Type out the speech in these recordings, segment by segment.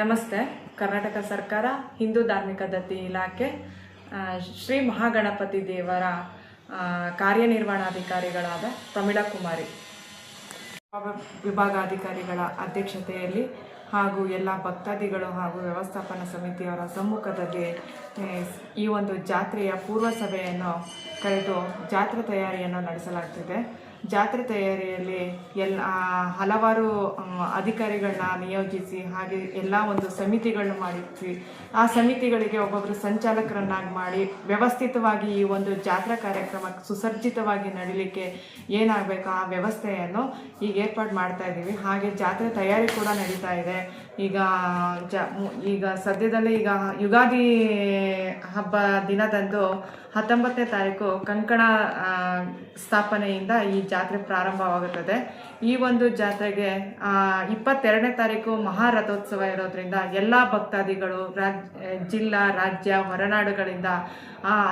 ನಮಸ್ತೆ. ಕರ್ನಾಟಕ ಸರ್ಕಾರ ಹಿಂದೂ ಧಾರ್ಮಿಕ ದತ್ತಿ ಇಲಾಖೆ ಶ್ರೀ ಮಹಾಗಣಪತಿ ದೇವರ ಕಾರ್ಯನಿರ್ವಹಣಾಧಿಕಾರಿಗಳಾದ ಪ್ರಮೀಳಾ ಕುಮಾರಿ ವಿಭಾಗಾಧಿಕಾರಿಗಳ ಅಧ್ಯಕ್ಷತೆಯಲ್ಲಿ ಹಾಗೂ ಎಲ್ಲ ಭಕ್ತಾದಿಗಳು ಹಾಗೂ ವ್ಯವಸ್ಥಾಪನಾ ಸಮಿತಿಯವರ ಸಮ್ಮುಖದಲ್ಲಿ ಈ ಒಂದು ಜಾತ್ರೆಯ ಪೂರ್ವ ಸಭೆಯನ್ನು ಕರೆದು ಜಾತ್ರೆ ತಯಾರಿಯನ್ನು ನಡೆಸಲಾಗ್ತಿದೆ. ಜಾತ್ರೆ ತಯಾರಿಯಲ್ಲಿ ಹಲವಾರು ಅಧಿಕಾರಿಗಳನ್ನ ನಿಯೋಜಿಸಿ ಹಾಗೆ ಎಲ್ಲ ಒಂದು ಸಮಿತಿಗಳನ್ನ ಮಾಡಿಸಿ ಆ ಸಮಿತಿಗಳಿಗೆ ಒಬ್ಬೊಬ್ಬರು ಸಂಚಾಲಕರನ್ನಾಗಿ ಮಾಡಿ ವ್ಯವಸ್ಥಿತವಾಗಿ ಈ ಒಂದು ಜಾತ್ರಾ ಕಾರ್ಯಕ್ರಮ ಸುಸಜ್ಜಿತವಾಗಿ ನಡೀಲಿಕ್ಕೆ ಏನಾಗಬೇಕು ಆ ವ್ಯವಸ್ಥೆಯನ್ನು ಈಗ ಏರ್ಪಾಡು ಮಾಡ್ತಾ ಇದ್ದೀವಿ. ಹಾಗೆ ಜಾತ್ರೆ ತಯಾರಿ ಕೂಡ ನಡೀತಾ ಇದೆ. ಈಗ ಸದ್ಯದಲ್ಲೇ ಈಗ ಯುಗಾದಿ ಹಬ್ಬ ದಿನದಂದು 19ನೇ ತಾರೀಕು ಕಂಕಣ ಸ್ಥಾಪನೆಯಿಂದ ಈ ಜಾತ್ರೆ ಪ್ರಾರಂಭವಾಗುತ್ತದೆ. ಈ ಒಂದು ಜಾತ್ರೆಗೆ 22ನೇ ತಾರೀಕು ಮಹಾರಥೋತ್ಸವ ಇರೋದ್ರಿಂದ ಎಲ್ಲ ಭಕ್ತಾದಿಗಳು ಜಿಲ್ಲಾ, ರಾಜ್ಯ, ಹೊರನಾಡುಗಳಿಂದ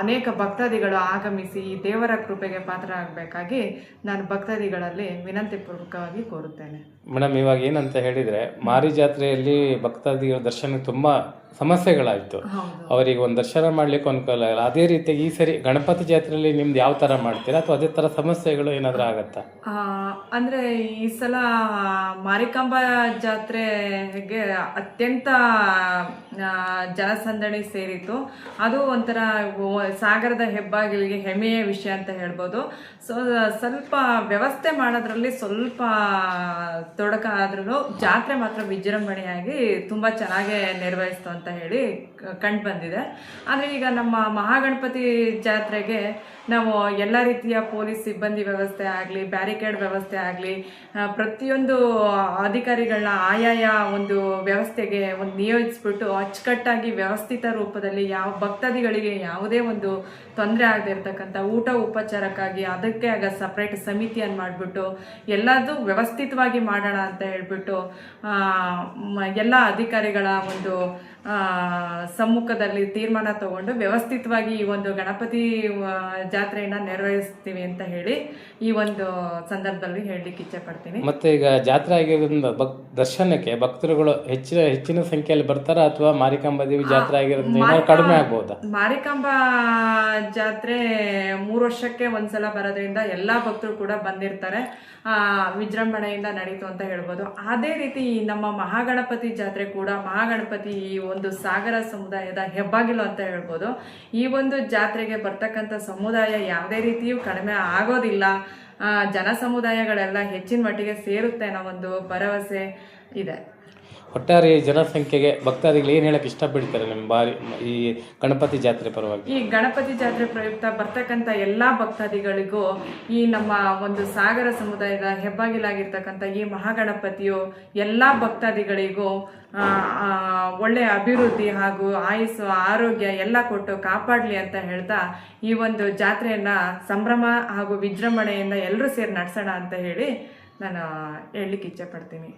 ಅನೇಕ ಭಕ್ತಾದಿಗಳು ಆಗಮಿಸಿ ಈ ದೇವರ ಕೃಪೆಗೆ ಪಾತ್ರ ಆಗಬೇಕಾಗಿ ನಾನು ಭಕ್ತಾದಿಗಳಲ್ಲಿ ವಿನಂತಿ ಪೂರ್ವಕವಾಗಿ ಕೋರುತ್ತೇನೆ. ಮೇಡಮ್, ಇವಾಗ ಏನಂತ ಹೇಳಿದರೆ ಮಾರಿ ಜಾತ್ರೆಯಲ್ಲಿ ಭಕ್ತಾದಿಗಳ ದರ್ಶನಕ್ಕೆ ತುಂಬ ಸಮಸ್ಯೆಗಳಾಯಿತು. ಅವರಿಗೆ ಒಂದು ದರ್ಶನ ಮಾಡಲಿಕ್ಕೆ ಅನುಕೂಲ ಇಲ್ಲ. ಅದೇ ರೀತಿ ಈ ಸರಿ ಗಣಪತಿ ಜಾತ್ರೆಯಲ್ಲಿ ನಿಮ್ದು ಯಾವ ಥರ ಮಾಡ್ತೀರಾ ಅಥವಾ ಅದೇ ಥರ ಸಮಸ್ಯೆಗಳು ಏನಾದರೂ ಆಗತ್ತಾ? ಅಂದರೆ ಈ ಸಲ ಮಾರಿಕಾಂಬಾ ಜಾತ್ರೆಗೆ ಅತ್ಯಂತ ಜನಸಂದಣಿ ಸೇರಿತು. ಅದು ಒಂಥರ ಸಾಗರದ ಹೆಬ್ಬಾಗಿಲಿಗೆ ಹೆಮ್ಮೆಯ ವಿಷಯ ಅಂತ ಹೇಳ್ಬೋದು. ಸ್ವಲ್ಪ ವ್ಯವಸ್ಥೆ ಮಾಡೋದ್ರಲ್ಲಿ ಸ್ವಲ್ಪ ತೊಡಕ ಆದ್ರೂ ಜಾತ್ರೆ ಮಾತ್ರ ವಿಜೃಂಭಣೆಯಾಗಿ ತುಂಬ ಚೆನ್ನಾಗೇ ನೆರವೇರಿಸ್ತು ಅಂತ ಹೇಳಿ ಕಂಡು ಬಂದಿದೆ. ಆದರೆ ಈಗ ನಮ್ಮ ಮಹಾಗಣಪತಿ ಜಾತ್ರೆಗೆ ನಾವು ಎಲ್ಲ ರೀತಿಯ ಪೊಲೀಸ್ ಸಿಬ್ಬಂದಿ ವ್ಯವಸ್ಥೆ ಆಗಲಿ, ಬ್ಯಾರಿಕೇಡ್ ವ್ಯವಸ್ಥೆ ಆಗಲಿ, ಪ್ರತಿಯೊಂದು ಅಧಿಕಾರಿಗಳನ್ನ ಆಯಾಯ ಒಂದು ವ್ಯವಸ್ಥೆಗೆ ನಿಯೋಜಿಸ್ಬಿಟ್ಟು ಅಚ್ಚುಕಟ್ಟಾಗಿ ವ್ಯವಸ್ಥಿತ ರೂಪದಲ್ಲಿ ಯಾವ ಭಕ್ತಾದಿಗಳಿಗೆ ಯಾವುದೇ ಒಂದು ತೊಂದರೆ ಆಗದೆ ಇರತಕ್ಕಂಥ ಊಟ ಉಪಚಾರಕ್ಕಾಗಿ ಅದಕ್ಕೆ ಆಗ ಸಪ್ರೇಟ್ ಸಮಿತಿಯನ್ನು ಮಾಡಿಬಿಟ್ಟು ಎಲ್ಲದೂ ವ್ಯವಸ್ಥಿತವಾಗಿ ಮಾಡೋಣ ಅಂತ ಹೇಳ್ಬಿಟ್ಟು ಎಲ್ಲ ಅಧಿಕಾರಿಗಳ ಒಂದು ಸಮ್ಮುಖದಲ್ಲಿ ತೀರ್ಮಾನ ತಗೊಂಡು ವ್ಯವಸ್ಥಿತವಾಗಿ ಈ ಒಂದು ಗಣಪತಿ ಜಾತ್ರೆಯನ್ನು ನೆರವೇರಿಸ್ತೀವಿ ಅಂತ ಹೇಳಿ ಈ ಒಂದು ಸಂದರ್ಭದಲ್ಲಿ ಹೇಳಲಿಕ್ಕೆ ಇಚ್ಛೆ ಪಡ್ತೀನಿ. ಮತ್ತೆ ಈಗ ಜಾತ್ರೆ ಆಗಿರೋದ್ರಿಂದ ದರ್ಶನಕ್ಕೆ ಭಕ್ತರುಗಳು ಹೆಚ್ಚಿನ ಸಂಖ್ಯೆಯಲ್ಲಿ ಬರ್ತಾರಾ ಅಥವಾ ಮಾರಿಕಾಂಬಾ ದೇವಿ ಜಾತ್ರೆ ಆಗಿರೋದ್ರಿಂದ ಕಡಿಮೆ ಆಗ್ಬಹುದಾ? ಮಾರಿಕಾಂಬಾ ಜಾತ್ರೆ 3 ವರ್ಷಕ್ಕೆ ಒಂದ್ಸಲ ಬರೋದ್ರಿಂದ ಎಲ್ಲಾ ಭಕ್ತರು ಕೂಡ ಬಂದಿರ್ತಾರೆ. ವಿಜೃಂಭಣೆಯಿಂದ ನಡೀತು ಅಂತ ಹೇಳ್ಬೋದು. ಅದೇ ರೀತಿ ನಮ್ಮ ಮಹಾಗಣಪತಿ ಜಾತ್ರೆ ಕೂಡ ಮಹಾಗಣಪತಿ ಈ ಒಂದು ಸಾಗರ ಸಮುದಾಯದ ಹೆಬ್ಬಾಗಿಲು ಅಂತ ಹೇಳ್ಬೋದು. ಈ ಒಂದು ಜಾತ್ರೆಗೆ ಬರ್ತಕ್ಕಂಥ ಸಮುದಾಯ ಯಾವುದೇ ರೀತಿಯೂ ಕಡಿಮೆ ಆಗೋದಿಲ್ಲ. ಜನ ಸಮುದಾಯಗಳೆಲ್ಲ ಹೆಚ್ಚಿನ ಮಟ್ಟಿಗೆ ಸೇರುತ್ತೆ ಅನ್ನೋ ಒಂದು ಭರವಸೆ ಇದೆ. ಒಟ್ಟಾರೆ ಜನಸಂಖ್ಯೆಗೆ ಭಕ್ತಾದಿಗಳು ಏನು ಹೇಳಕ್ಕೆ ಇಷ್ಟಪಡ್ತಾರೆ ನಿಮ್ಮ ಈ ಗಣಪತಿ ಜಾತ್ರೆ ಪರವಾಗಿ? ಈ ಗಣಪತಿ ಜಾತ್ರೆ ಪ್ರಯುಕ್ತ ಬರ್ತಕ್ಕಂಥ ಎಲ್ಲ ಭಕ್ತಾದಿಗಳಿಗೂ ಈ ನಮ್ಮ ಒಂದು ಸಾಗರ ಸಮುದಾಯದ ಹೆಬ್ಬಾಗಿಲಾಗಿರ್ತಕ್ಕಂಥ ಈ ಮಹಾಗಣಪತಿಯು ಎಲ್ಲ ಭಕ್ತಾದಿಗಳಿಗೂ ಒಳ್ಳೆಯ ಅಭಿವೃದ್ಧಿ ಹಾಗೂ ಆಯುಸ್ಸು, ಆರೋಗ್ಯ ಎಲ್ಲ ಕೊಟ್ಟು ಕಾಪಾಡಲಿ ಅಂತ ಹೇಳ್ತಾ ಈ ಒಂದು ಜಾತ್ರೆಯನ್ನು ಸಂಭ್ರಮ ಹಾಗೂ ವಿಜೃಂಭಣೆಯಿಂದ ಎಲ್ಲರೂ ಸೇರಿ ನಡೆಸೋಣ ಅಂತ ಹೇಳಿ ನಾನು ಹೇಳಲಿಕ್ಕೆ ಇಚ್ಛೆ ಪಡ್ತೀನಿ.